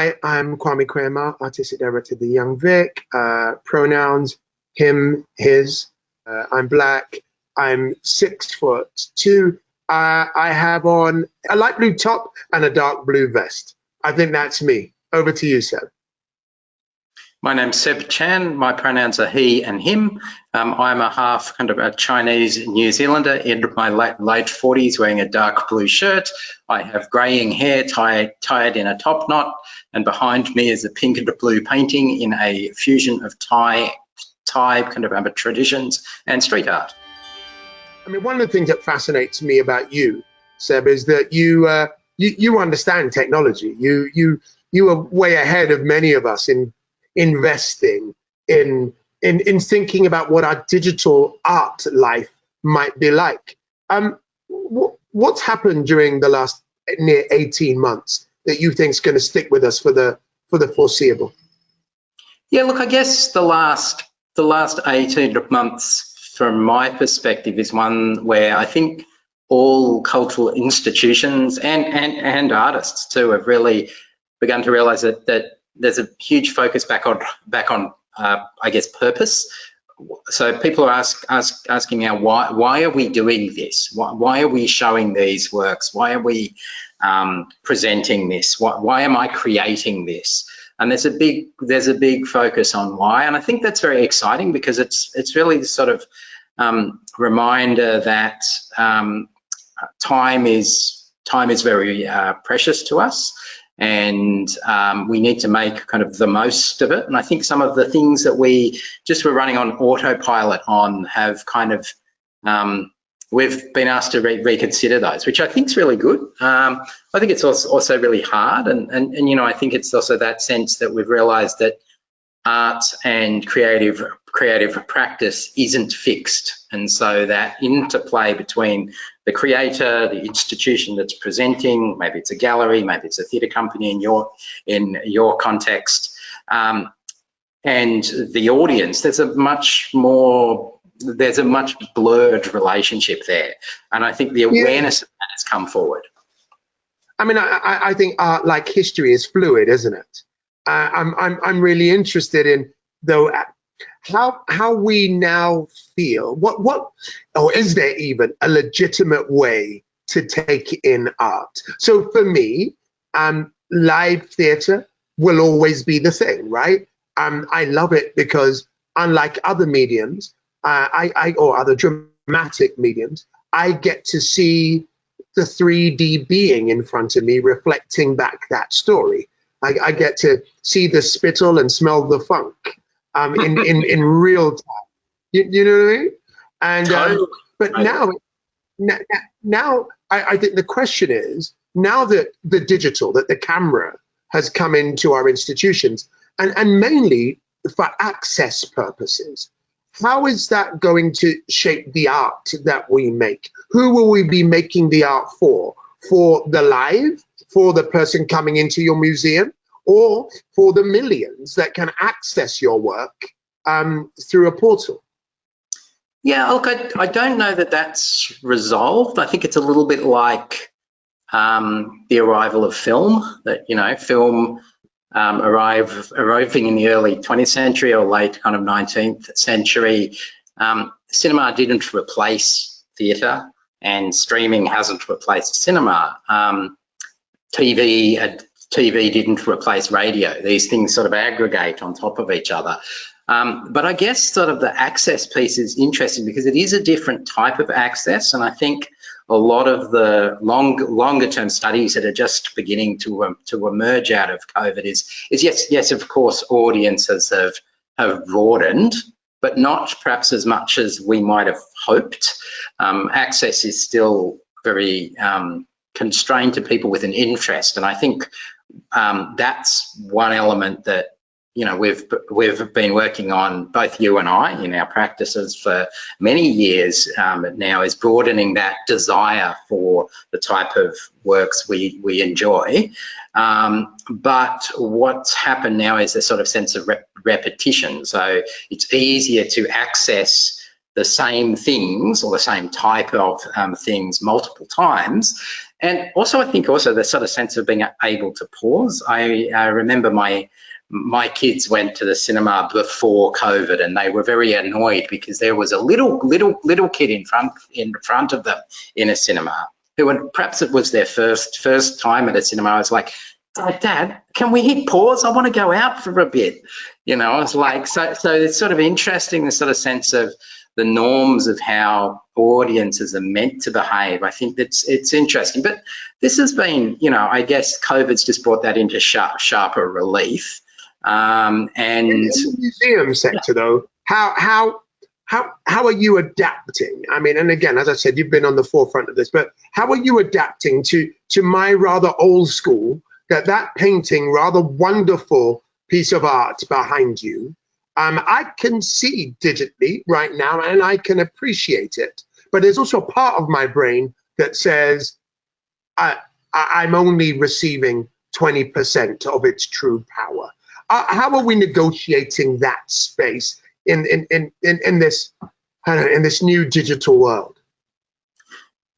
Hi, I'm Kwame Kwei-Armah, Artistic Director of the Young Vic. Pronouns, him, his. I'm black. I'm 6'2". I have on a light blue top and a dark blue vest. I think that's me. Over to you, Seb. My name's Seb Chan. My pronouns are he and him. I'm a half kind of a Chinese New Zealander in my late 40s, wearing a dark blue shirt. I have greying hair tied in a top knot, and behind me is a pink and a blue painting in a fusion of Thai kind of traditions and street art. I mean, one of the things that fascinates me about you, Seb, is that you understand technology. You are way ahead of many of us in investing in thinking about what our digital art life might be like. What's happened during the last near 18 months that you think is going to stick with us for the foreseeable? Yeah, look, I guess the last 18 months, from my perspective, is one where I think all cultural institutions and artists too have really begun to realise that there's a huge focus back on I guess purpose. So people are asking now, why are we doing this? Why are we showing these works? Why are we presenting this? Why am I creating this? And there's a big focus on why, and I think that's very exciting, because it's really the sort of reminder that time is very precious to us, and we need to make kind of the most of it. And I think some of the things that we just were running on autopilot on have kind of we've been asked to reconsider those, which I think is really good. I think it's also really hard, and you know, I think it's also that sense that we've realised that art and creative practice isn't fixed, and so that interplay between the creator, the institution that's presenting, maybe it's a gallery, maybe it's a theatre company in your context, and the audience, there's a much blurred relationship there, and I think the awareness of that has come forward. I mean, I think art, like history, is fluid, isn't it? I'm really interested in, though, how we now feel. What or is there even a legitimate way to take in art? So for me, live theatre will always be the thing, right? I love it because, unlike other mediums, or other dramatic mediums, I get to see the 3D being in front of me reflecting back that story. I get to see the spittle and smell the funk in real time. You know what I mean? And Totally. But now I think the question is, now that the camera has come into our institutions, and mainly for access purposes, how is that going to shape the art that we make? Who will we be making the art for? For the live? For the person coming into your museum? Or for the millions that can access your work through a portal? Yeah, look, I don't know that that's resolved. I think it's a little bit like the arrival of film, that, you know, film arriving in the early 20th century or late kind of 19th century. Cinema didn't replace theatre, and streaming hasn't replaced cinema. TV didn't replace radio. These things sort of aggregate on top of each other. But I guess sort of the access piece is interesting, because it is a different type of access, and I think a lot of the longer term studies that are just beginning to emerge out of COVID is yes, of course, audiences have broadened, but not perhaps as much as we might have hoped. Access is still very constrained to people with an interest, and I think that's one element that, you know, we've been working on, both you and I, in our practices for many years now, is broadening that desire for the type of works we enjoy. But what's happened now is a sort of sense of repetition. So it's easier to access the same things or the same type of things multiple times, And also, I think also the sort of sense of being able to pause. I remember my kids went to the cinema before COVID, and they were very annoyed because there was a little kid in front of them in a cinema who, and perhaps it was their first time at a cinema. I was like, Dad, can we hit pause? I want to go out for a bit. You know, I was like, so it's sort of interesting, the sort of sense of the norms of how audiences are meant to behave. I think it's interesting. But this has been, you know, I guess COVID's just brought that into sharper relief. And in the museum sector, though, how are you adapting? I mean, and again, as I said, you've been on the forefront of this, but how are you adapting to my rather old school, that painting, rather wonderful piece of art behind you? I can see digitally right now, and I can appreciate it, but there's also a part of my brain that says I'm only receiving 20% of its true power. How are we negotiating that space in this, I don't know, in this new digital world?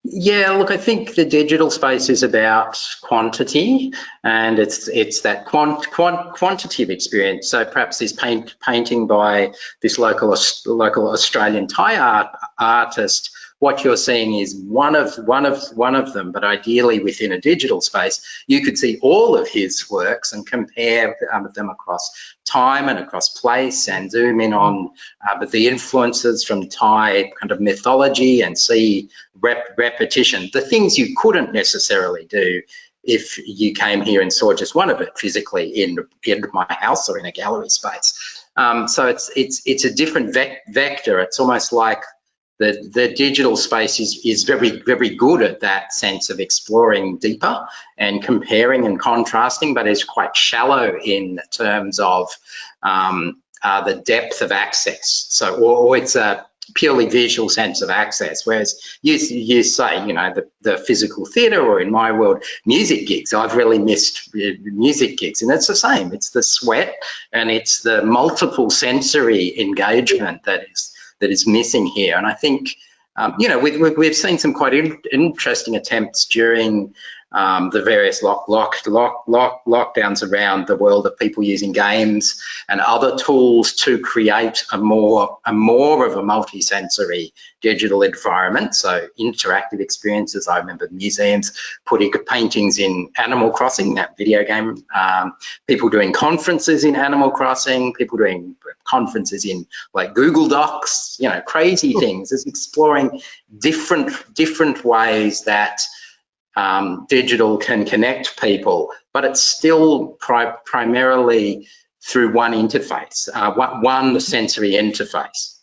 Yeah, look, I think the digital space is about quantity, and it's that quantitative experience. So perhaps this painting by this local Australian Thai artist, what you're seeing is one of them, but ideally within a digital space, you could see all of his works and compare them across time and across place, and zoom in on the influences from Thai kind of mythology and see repetition, the things you couldn't necessarily do if you came here and saw just one of it physically in my house or in a gallery space. So it's a different vector. It's almost like the digital space is very good at that sense of exploring deeper and comparing and contrasting, but is quite shallow in terms of the depth of access. So, or it's a purely visual sense of access, whereas you say, you know, the physical theatre, or in my world, music gigs. I've really missed music gigs, and it's the same. It's the sweat and it's the multiple sensory engagement that is missing here. And I think, you know, we've seen some quite interesting attempts during the various lockdowns around the world of people using games and other tools to create a more of a multi-sensory digital environment. So interactive experiences. I remember museums putting paintings in Animal Crossing, that video game, people doing conferences in Animal Crossing, people doing conferences in like Google Docs, you know, crazy things. It's exploring different ways that digital can connect people, but it's still primarily through one interface, one sensory interface.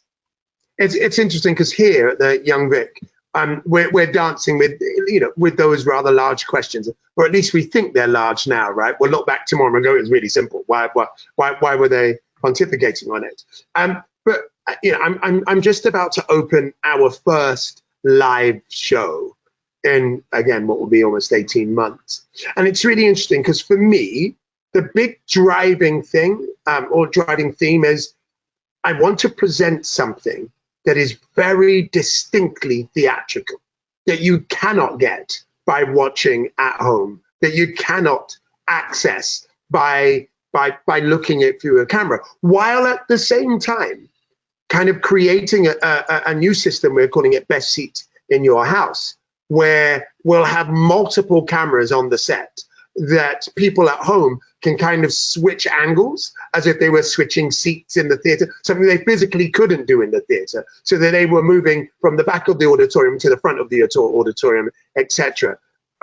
It's interesting because here at the Young Vic, we're dancing with, you know, with those rather large questions, or at least we think they're large now, right? We'll look back tomorrow and go, it was really simple. Why were they pontificating on it? But you know, I'm just about to open our first live show in, again, what will be almost 18 months. And it's really interesting because for me, the big driving thing or driving theme is I want to present something that is very distinctly theatrical, that you cannot get by watching at home, that you cannot access by looking it through a camera, while at the same time kind of creating a new system. We're calling it Best Seat in Your House, where we'll have multiple cameras on the set that people at home can kind of switch angles as if they were switching seats in the theater, something they physically couldn't do in the theater, so that they were moving from the back of the auditorium to the front of the auditorium, etc.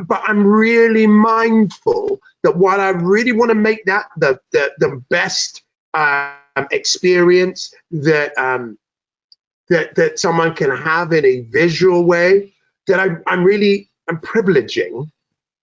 But I'm really mindful that while I really want to make that the best experience that that someone can have in a visual way, that I'm privileging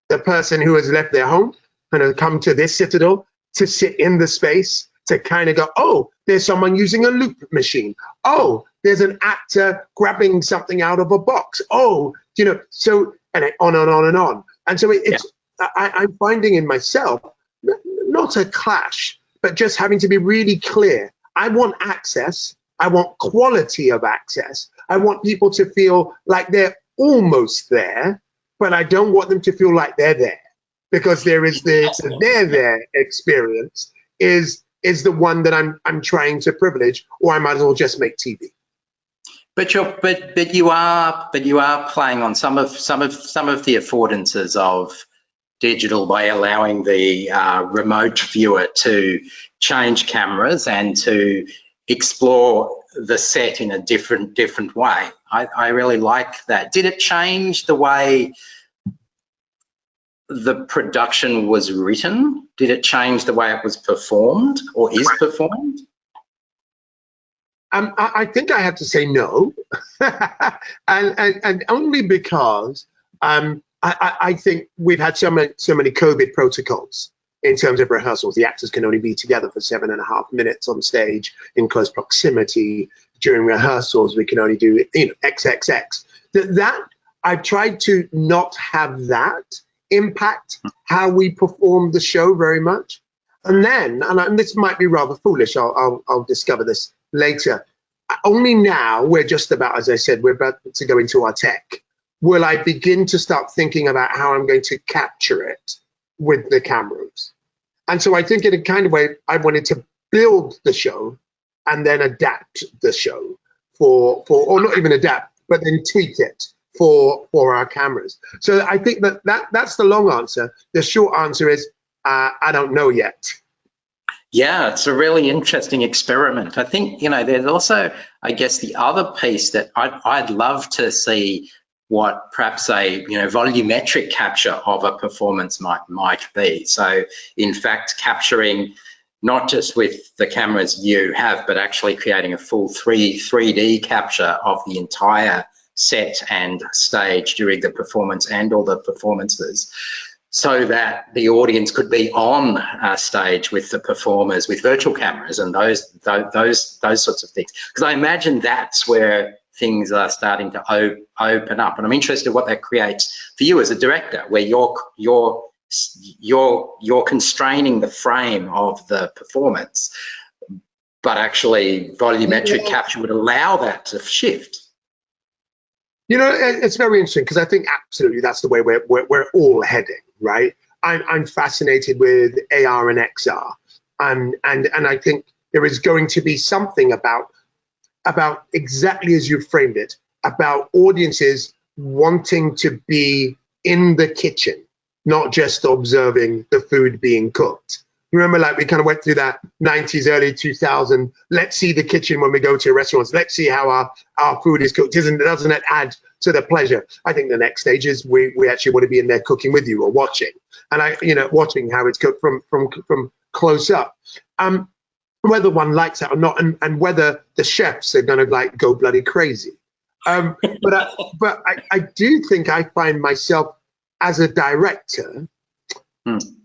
the person who has left their home and has come to this citadel to sit in the space, to kind of go, oh, there's someone using a loop machine. Oh, there's an actor grabbing something out of a box. Oh, you know, so, and on and on and on. And so it's, yeah. I'm finding in myself, not a clash, but just having to be really clear. I want access. I want quality of access. I want people to feel like they're almost there, but I don't want them to feel like they're there, because there is the they're there experience is the one that I'm trying to privilege, or I might as well just make TV. But you are playing on some of the affordances of digital by allowing the remote viewer to change cameras and to explore the set in a different way. I really like that. Did it change the way the production was written? Did it change the way it was performed or is performed? I think I have to say no, and only because I think we've had so many COVID protocols in terms of rehearsals. The actors can only be together for 7.5 minutes on stage in close proximity. During rehearsals, we can only do XXX. That I've tried to not have that impact how we perform the show very much. And then, and this might be rather foolish, I'll discover this later. Only now, we're just about, as I said, we're about to go into our tech, will I begin to start thinking about how I'm going to capture it with the cameras. And so I think in a kind of way, I wanted to build the show and then adapt the show or not even adapt, but then tweak it for our cameras. So I think that's the long answer. The short answer is, I don't know yet. Yeah, it's a really interesting experiment. I think, there's also, I guess, the other piece that I'd love to see what perhaps a, volumetric capture of a performance might be. So, in fact, capturing not just with the cameras you have, but actually creating a full 3D capture of the entire set and stage during the performance and all the performances, so that the audience could be on stage with the performers with virtual cameras and those sorts of things. Because I imagine that's where things are starting to open up, and I'm interested in what that creates for you as a director, where you're constraining the frame of the performance, but actually volumetric capture would allow that to shift. It's very interesting, because I think absolutely that's the way we're all heading, right? I'm fascinated with AR and XR, and I think there is going to be something about exactly as you framed it, about audiences wanting to be in the kitchen, not just observing the food being cooked. You remember, like, we kind of went through that 90s, early 2000s, let's see the kitchen when we go to restaurants, let's see how our food is cooked. Doesn't it add to the pleasure? I think the next stage is we actually want to be in there cooking with you or watching, and watching how it's cooked from close up. Whether one likes that or not, and whether the chefs are going to go bloody crazy. But I do think I find myself as a director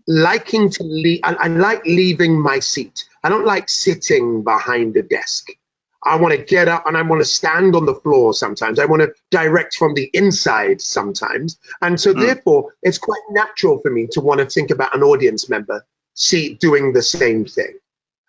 liking to leave. I like leaving my seat. I don't like sitting behind a desk. I want to get up and I want to stand on the floor sometimes. I want to direct from the inside sometimes. And so therefore, it's quite natural for me to want to think about an audience member doing the same thing.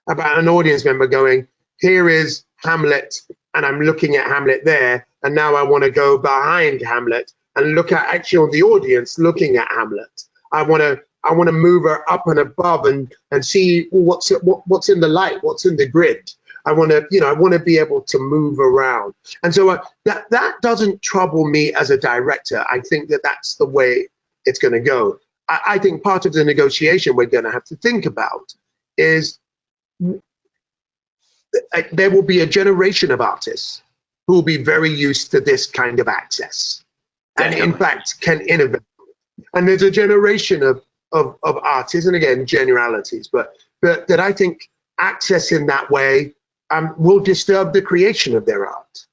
About an audience member going, here is Hamlet, and I'm looking at Hamlet there, and now I want to go behind Hamlet and look at actually the audience looking at Hamlet. I want to move her up and above and see what's in the light, what's in the grid. I want to be able to move around, and so that doesn't trouble me as a director. I think that's the way it's going to go. I think part of the negotiation we're going to have to think about is there will be a generation of artists who will be very used to this kind of access, and in fact can innovate. And there's a generation of artists, and again generalities, but that I think access in that way will disturb the creation of their art.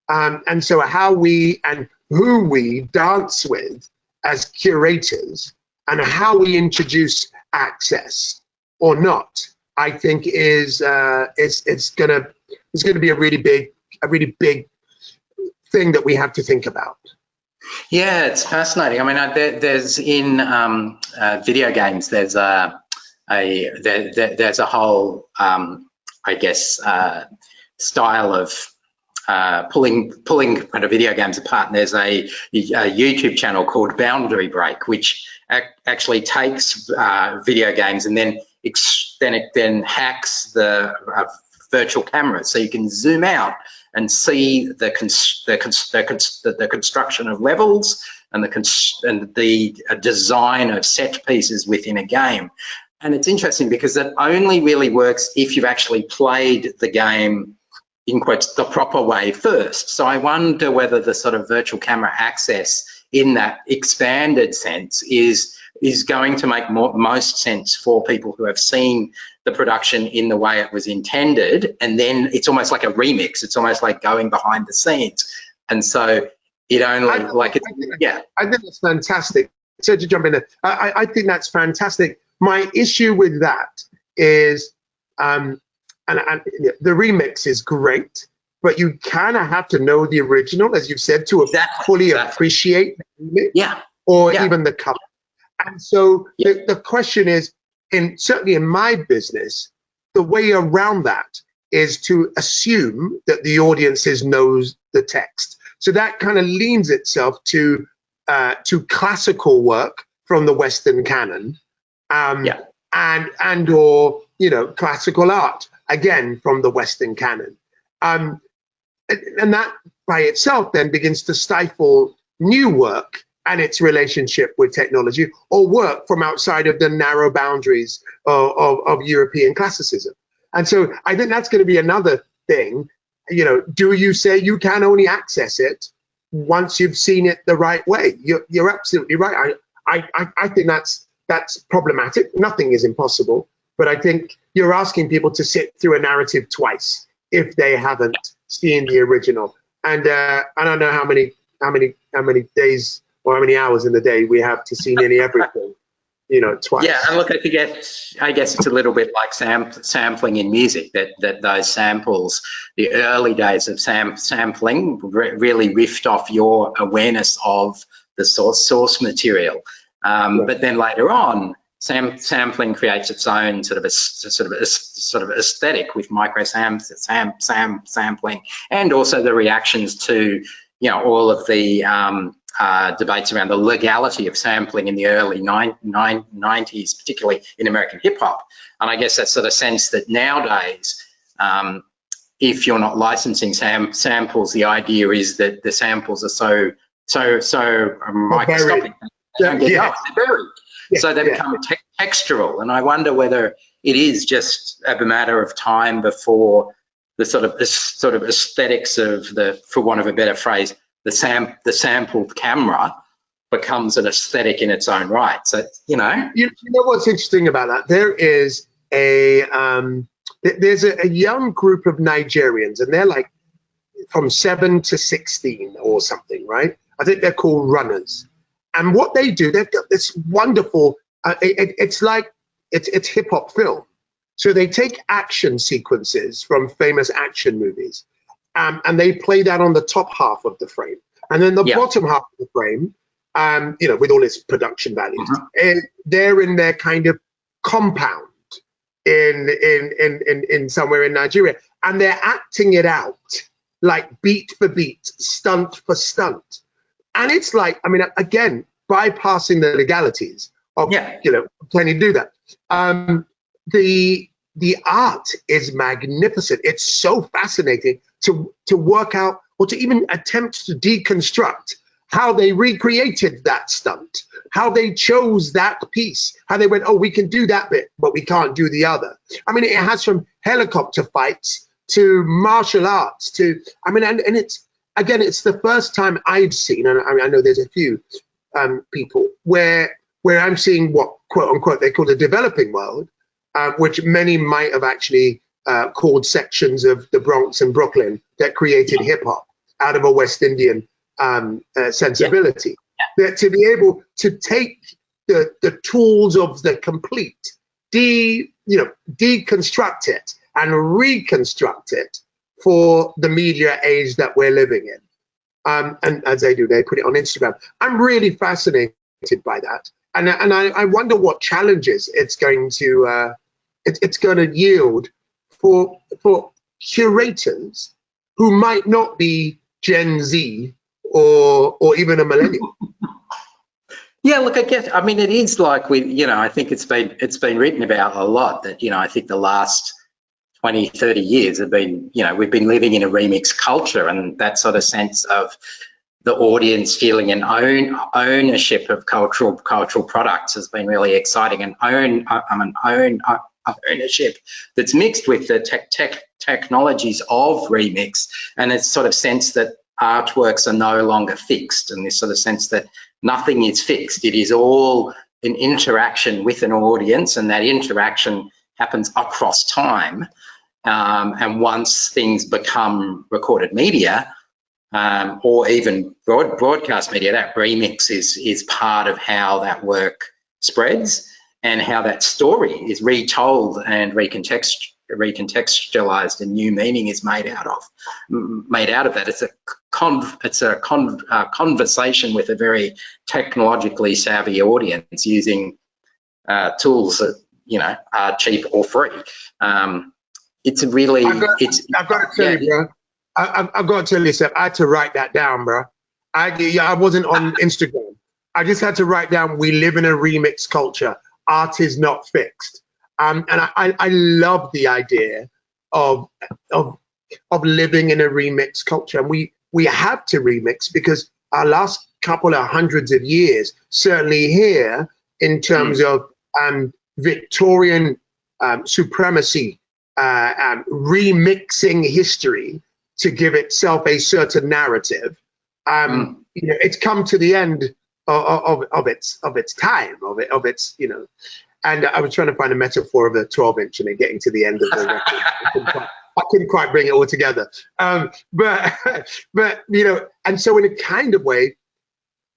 And so how we and who we dance with as curators, and how we introduce access or not, I think is it's gonna be a really big thing that we have to think about. Yeah, it's fascinating. I mean, there's in video games, there's a whole, I guess, style of pulling kind of video games apart. And there's a YouTube channel called Boundary Break, which actually takes video games and then it hacks the virtual cameras, so you can zoom out and see the construction of levels and the design of set pieces within a game. And it's interesting because that only really works if you've actually played the game in quotes the proper way first. So I wonder whether the sort of virtual camera access in that expanded sense is going to make most sense for people who have seen the production in the way it was intended, and then it's almost like a remix. It's almost like going behind the scenes, and so it only I think that's fantastic. So to jump in there, I think that's fantastic. My issue with that is, and the remix is great, but you kind of have to know the original, as you've said, to fully appreciate the remix, or even the color. And so the question is, certainly in my business, the way around that is to assume that the audiences knows the text. So that kind of leans itself to classical work from the Western canon, and or classical art again from the Western canon, and that by itself then begins to stifle new work and its relationship with technology, or work from outside of the narrow boundaries of European classicism. And so I think that's going to be another thing. Do you say you can only access it once you've seen it the right way? You're absolutely right. I think that's problematic. Nothing is impossible, but I think you're asking people to sit through a narrative twice if they haven't seen the original. And I don't know how many days or how many hours in the day we have to see nearly everything, twice. Yeah, and look, I guess it's a little bit like sampling in music, that those samples, the early days of sampling really riffed off your awareness of the source material. But then later on, sampling creates its own sort of aesthetic with micro sampling, and also the reactions to all of the debates around the legality of sampling in the early 90s, particularly in American hip hop. And I guess that sort of sense that nowadays, if you're not licensing samples, the idea is that the samples are so microscopic. They're buried. So they become textural. And I wonder whether it is just a matter of time before the sort of aesthetics of for want of a better phrase, the sampled camera becomes an aesthetic in its own right. So you know what's interesting about that? There is there's a young group of Nigerians, and they're like from 7 to 16 or something, right? I think they're called runners. And what they do, they've got this wonderful, it's hip hop film. So they take action sequences from famous action movies, and they play that on the top half of the frame. And then the bottom half of the frame, with all its production values, they're in their kind of compound in somewhere in Nigeria. And they're acting it out, like beat for beat, stunt for stunt. And it's like, I mean, again, bypassing the legalities of, can you do that? The art is magnificent. It's so fascinating to work out, or to even attempt to deconstruct how they recreated that stunt, how they chose that piece, how they went, oh, we can do that bit, but we can't do the other. I mean, it has from helicopter fights to martial arts to, I mean, and it's, again, it's the first time I've seen, and I mean, I know there's a few people where I'm seeing what, quote unquote, they call the developing world, which many might have actually called sections of the Bronx and Brooklyn that created hip hop out of a West Indian sensibility. That to be able to take the tools of the complete, deconstruct it and reconstruct it for the media age that we're living in. And as they do, they put it on Instagram. I'm really fascinated by that. And I wonder what challenges it's going to yield for curators who might not be Gen Z or even a millennial? Yeah, look, I mean, it is like I think it's been written about a lot that, I think the last 20, 30 years have been, we've been living in a remix culture, and that sort of sense of the audience feeling an ownership of cultural products has been really exciting, and ownership that's mixed with the technologies of remix, and it's sort of sense that artworks are no longer fixed, and this sort of sense that nothing is fixed. It is all an interaction with an audience, and that interaction happens across time. And once things become recorded media, or even broadcast media, that remix is part of how that work spreads and how that story is retold and recontextualized, and new meaning is made out of that. It's a conversation with a very technologically savvy audience using tools that are cheap or free. It's really I've got to tell you, bro. I've got to tell you, Seb, I had to write that down, bro. I wasn't on Instagram. I just had to write down, we live in a remix culture. Art is not fixed. And I love the idea of living in a remix culture. And we have to remix because our last couple of hundreds of years, certainly here in terms of Victorian supremacy, remixing history to give itself a certain narrative. It's come to the end of its time, of its. And I was trying to find a metaphor of a 12-inch and getting to the end of the record. I couldn't quite bring it all together. But and so in a kind of way,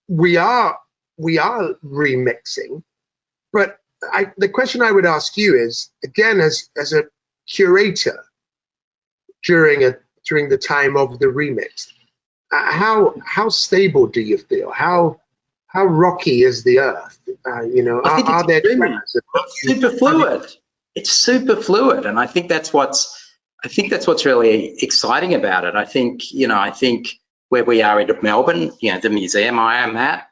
we are remixing. But the question I would ask you is, again, as a curator during the time of the remix, how stable do you feel? How rocky is the earth? Are there trends? Super fluid. It's super fluid, and I think that's what's really exciting about it. I think where we are in Melbourne, the museum I am at,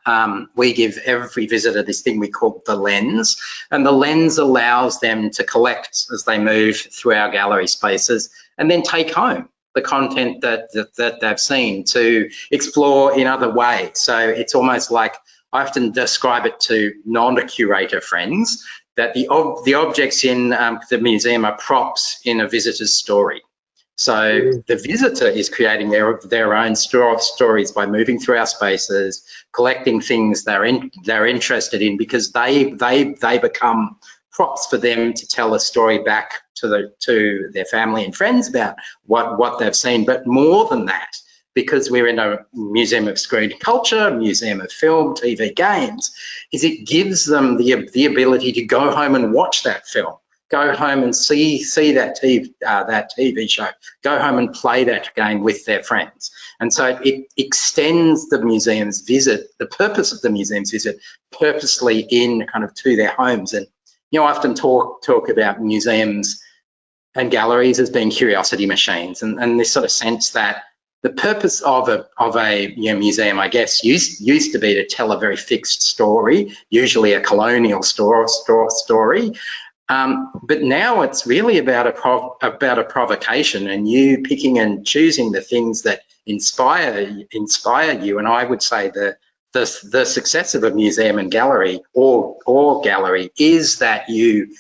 we give every visitor this thing we call the lens, and the lens allows them to collect as they move through our gallery spaces, and then take home the content that they've seen to explore in other ways. So it's almost like, I often describe it to non-curator friends, that the objects in the museum are props in a visitor's story. So the visitor is creating their own stories by moving through our spaces, collecting things they're interested in, because they become props for them to tell a story back to their family and friends about what they've seen. But more than that, because we're in a museum of screen culture, a museum of film, TV, games, is it gives them the ability to go home and watch that film, go home and see that TV show, go home and play that game with their friends. And so it extends the museum's visit, the purpose of the museum's visit, purposely in kind of to their homes. And I often talk about museums and galleries as being curiosity machines, and this sort of sense that the purpose of a museum, I guess, used to be to tell a very fixed story, usually a colonial story. But now it's really about a provocation, and you picking and choosing the things that inspire you. And I would say the success of a museum and gallery or gallery is that you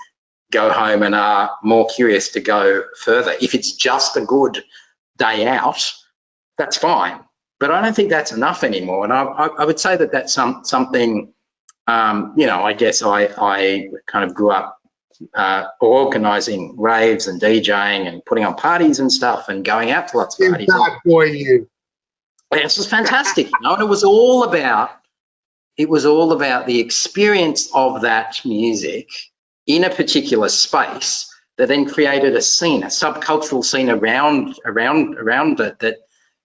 go home and are more curious to go further. If it's just a good day out, that's fine. But I don't think that's enough anymore. And I would say that that's something, I guess I kind of grew up organising raves and DJing and putting on parties and stuff and going out to lots of parties. Bad boy, you. This was fantastic, and it was all about the experience of that music in a particular space that then created a scene, a subcultural scene around it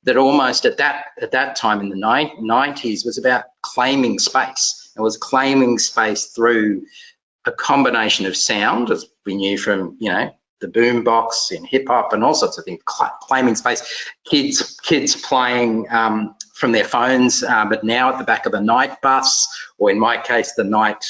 that almost at that time in the 90s was about claiming space. It was claiming space through a combination of sound, as we knew from the boombox in hip hop and all sorts of things, claiming space. Kids playing from their phones, but now at the back of the night bus, or in my case, the night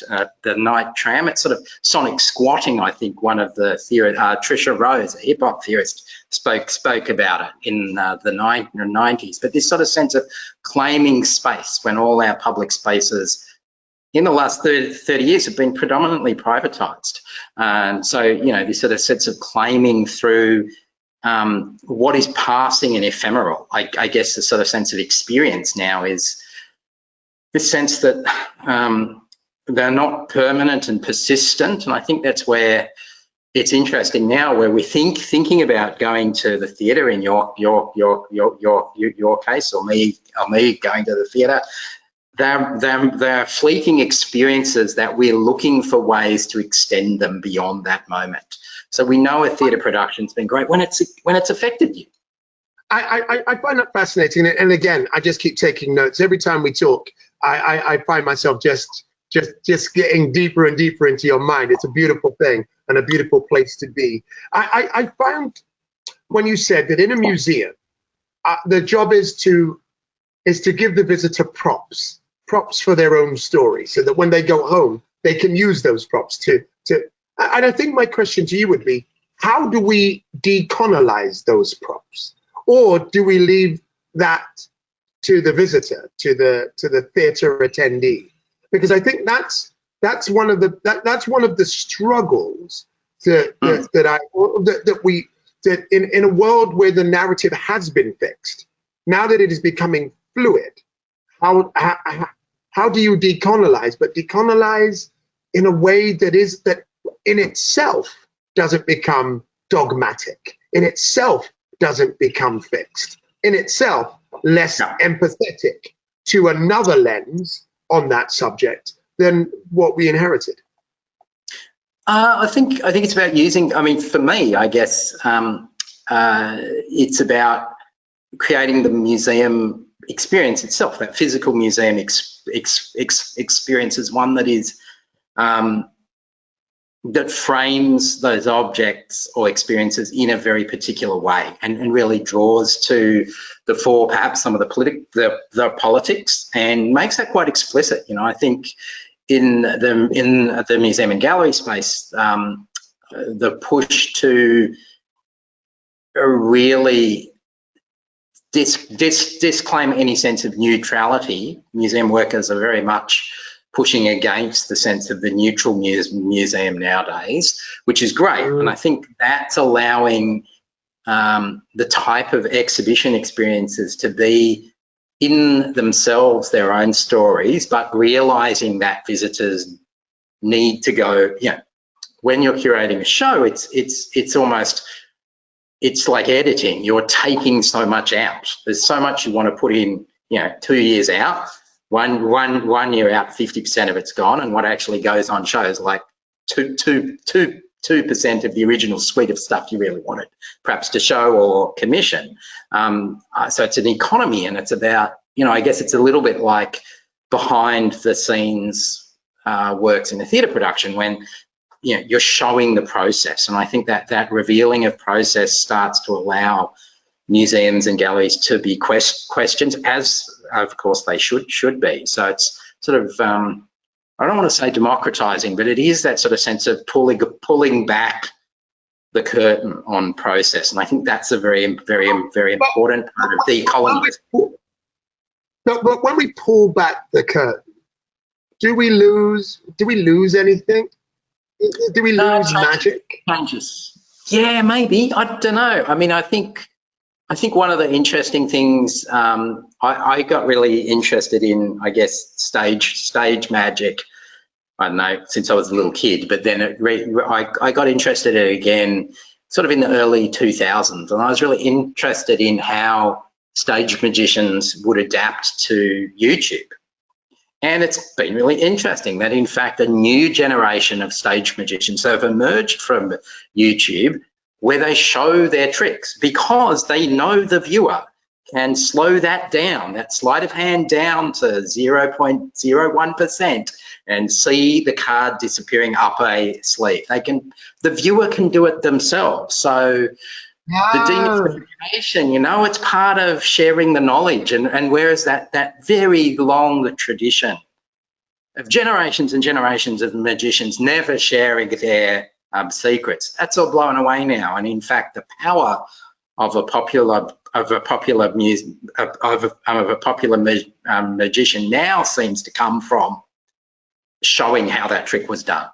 tram. It's sort of sonic squatting. I think one of the theorists, Trisha Rose, a hip hop theorist, spoke about it in the 90s. But this sort of sense of claiming space when all our public spaces in the last 30 years have been predominantly privatised. And so, you know, this sort of sense of claiming through what is passing and ephemeral. I guess the sort of sense of experience now is this sense that they're not permanent and persistent. And I think that's where it's interesting now, where we're thinking about going to the theatre in your case, or me going to the theatre. They're fleeting experiences that we're looking for ways to extend them beyond that moment. So we know a theatre production's been great when it's affected you. I find that fascinating, and again, I just keep taking notes every time we talk. I find myself just getting deeper and deeper into your mind. It's a beautiful thing and a beautiful place to be. I found when you said that in a museum, the job is to give the visitor props for their own story, so that when they go home, they can use those props to. And I think my question to you would be, how do we decolonize those props? Or do we leave that to the visitor, to the theatre attendee? Because I think that's one of the struggles that in a world where the narrative has been fixed, now that it is becoming fluid, how do you decolonize? But decolonize in a way that in itself doesn't become dogmatic, in itself doesn't become fixed, in itself less empathetic to another lens on that subject than what we inherited. I think it's about using. I mean, for me, I guess it's about creating the museum experience itself. That physical museum experience is one that is that frames those objects or experiences in a very particular way, and really draws to the fore perhaps some of the politics, and makes that quite explicit. You know, I think in the museum and gallery space, the push to really disclaim any sense of neutrality. Museum workers are very much pushing against the sense of the neutral museum nowadays, which is great. And I think that's allowing the type of exhibition experiences to be in themselves their own stories, but realizing that visitors need to go, you know, when you're curating a show, it's almost, it's like editing. You're taking so much out. There's so much you want to put in, you know, 2 years out. One year out, 50% of it's gone, and what actually goes on shows like 2% of the original suite of stuff you really wanted, perhaps to show or commission. So it's an economy, and it's about, you know, I guess it's a little bit like behind the scenes works in a theatre production, when, you know, you're showing the process. And I think that revealing of process starts to allow museums and galleries to be questioned, as of course they should be. So it's sort of, I don't want to say democratizing, but it is that sort of sense of pulling back the curtain on process. And I think that's a very important part of decolonizing. But when we pull back the curtain, do we lose anything? Do we lose magic? Changes. Yeah, maybe. I don't know. I mean, I think one of the interesting things, I got really interested in, I guess, stage magic, I don't know, since I was a little kid, but then I got interested in it again sort of in the early 2000s, and I was really interested in how stage magicians would adapt to YouTube. And it's been really interesting that, in fact, a new generation of stage magicians have emerged from YouTube, where they show their tricks because they know the viewer can slow that down, that sleight of hand down to 0.01%, and see the card disappearing up a sleeve. The viewer can do it themselves. So the demystification, you know, it's part of sharing the knowledge, and whereas that very long tradition of generations and generations of magicians never sharing their secrets, that's all blown away now. And in fact, the power of a popular magician now seems to come from showing how that trick was done.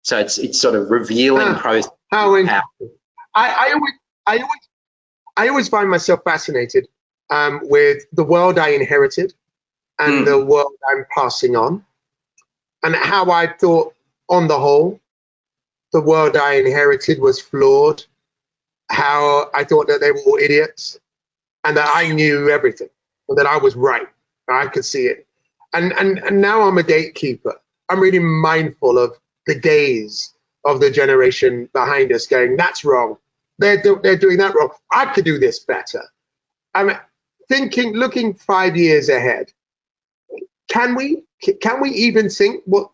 So it's sort of revealing process. How interesting. I always find myself fascinated with the world I inherited and the world I'm passing on, and how I thought, on the whole, the world I inherited was flawed. How I thought that they were all idiots, and that I knew everything, and that I was right. I could see it. And now I'm a gatekeeper. I'm really mindful of the gaze of the generation behind us going, that's wrong. They're doing that wrong. I could do this better. I'm looking 5 years ahead. Can we even think what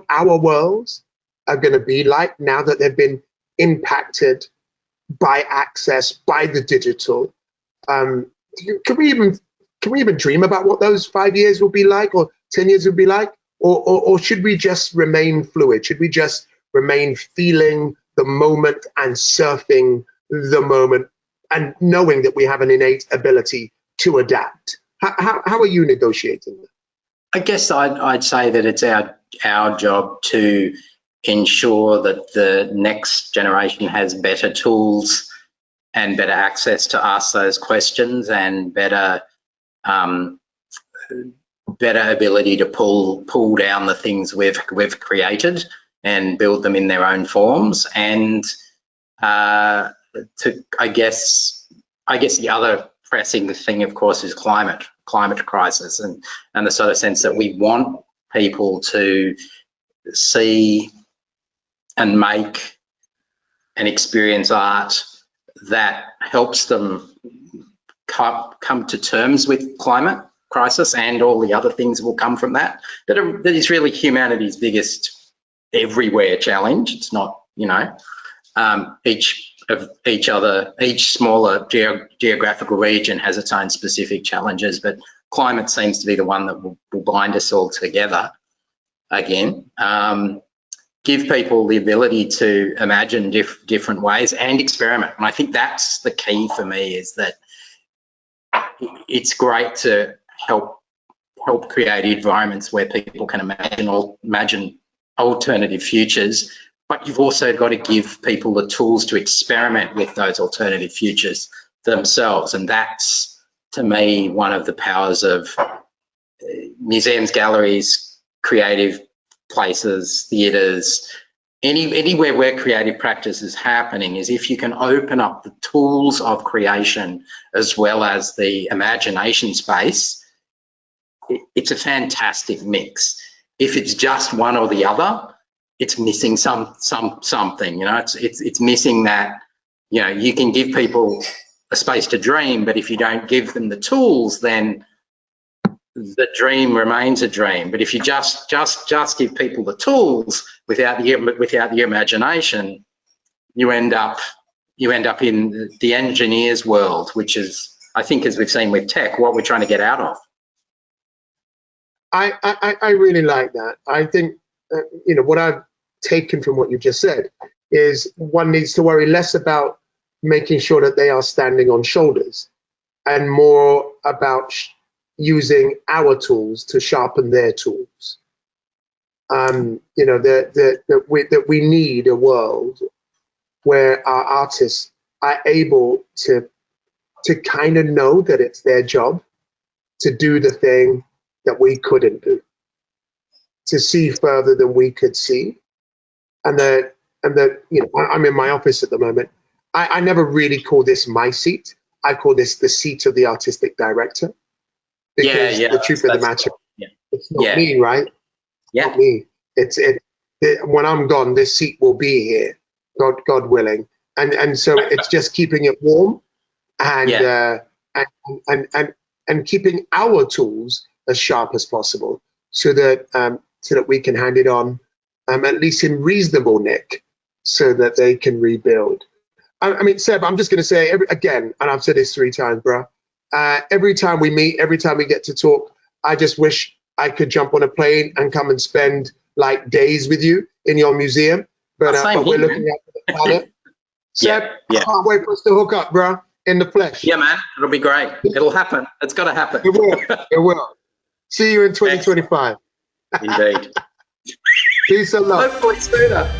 our worlds are going to be like now that they've been impacted by access, by the digital? Can we even dream about what those 5 years will be like, or 10 years will be like? Or should we just remain fluid? Should we just remain feeling the moment and surfing the moment, and knowing that we have an innate ability to adapt? How are you negotiating that? I guess I'd say that it's our job to ensure that the next generation has better tools and better access to ask those questions, and better ability to pull down the things we've created and build them in their own forms. And I guess the other pressing thing, of course, is climate crisis, and the sort of sense that we want people to see and make and experience art that helps them come to terms with climate crisis and all the other things that will come from that. That is really humanity's biggest everywhere challenge. It's not, you know, each smaller geographical region has its own specific challenges, but climate seems to be the one that will bind us all together again. Give people the ability to imagine different ways and experiment. And I think that's the key for me, is that it's great to help create environments where people can imagine alternative futures, but you've also got to give people the tools to experiment with those alternative futures themselves. And that's, to me, one of the powers of museums, galleries, creative places, theatres, anywhere where creative practice is happening, is if you can open up the tools of creation as well as the imagination space, it's a fantastic mix. If it's just one or the other, it's missing something, you know, it's missing that, you know, you can give people a space to dream, but if you don't give them the tools, then the dream remains a dream. But if you just give people the tools without the imagination, you end up in the engineer's world, which is, I think, as we've seen with tech, what we're trying to get out of. I really like that. I think you know, what I've taken from what you just said is one needs to worry less about making sure that they are standing on shoulders, and more about using our tools to sharpen their tools. You know, that we need a world where our artists are able to kind of know that it's their job to do the thing that we couldn't do, to see further than we could see. And that you know, I'm in my office at the moment. I never really call this my seat. I call this the seat of the artistic director. Because the truth of the matter, it's not me, right? Yeah. Not me. When I'm gone, this seat will be here, God willing. And so it's just keeping it warm, and and keeping our tools as sharp as possible, so that so that we can hand it on, at least in reasonable nick, so that they can rebuild. I mean, Seb, I'm just going to say again, and I've said this 3 times, bro. Every time we meet, every time we get to talk, I just wish I could jump on a plane and come and spend like days with you in your museum. But we're looking at the planet. Seb, I can't wait for us to hook up, bro, in the flesh. Yeah, man, it'll be great. It'll happen. It's got to happen. It will. It will. See you in 2025. Indeed. Peace and love. Hopefully sooner.